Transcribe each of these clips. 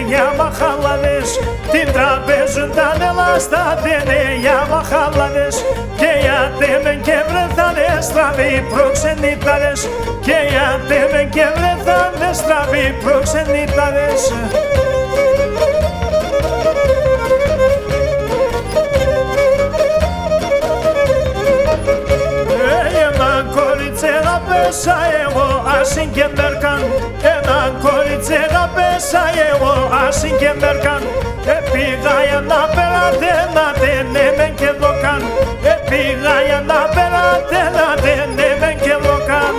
για μαχαλάδες, την τραπέζουν τα νελάστα τένε για μαχαλάδες, και γιατί με και βρεθάνε στραβοί προξενήταρες, και γιατί με και βρεθάνε στραβοί προξενήταρες. Πέσα εγώ άσυν και μέρκαν, ένα κορίτσι πέσα εγώ άσυν και μέρκαν, πήγα για να περατένατε μεν και δοκαν, πήγα για να περατένατε μεν και δοκαν.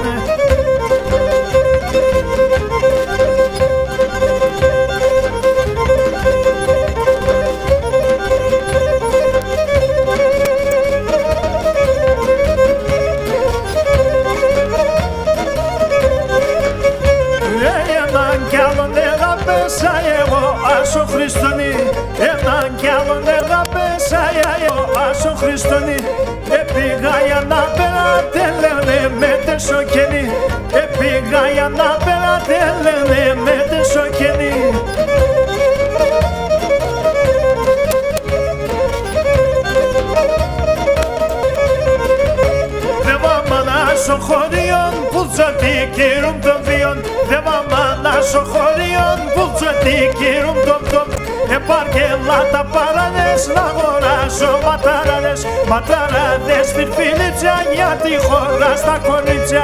Πέσα εγώ άσο Χριστόνι, έναν κι άλλον πέσα εγώ άσο Χριστόνι, πήγα για να περατέλαινε με τεσοκένη, πήγα για να περατέλαινε με τεσοκένη. Δεν βάμα να σω χωριόν που τσοτί κύρουν των βίων, δεν βάμα να σω χωριόν που τσοτί κύρουν των βίων, επαρκελά τα παράδες να αγοράσω ματάραδες, ματάραδες φιρφίλιτσια για τη χώρα στα κορίτσια.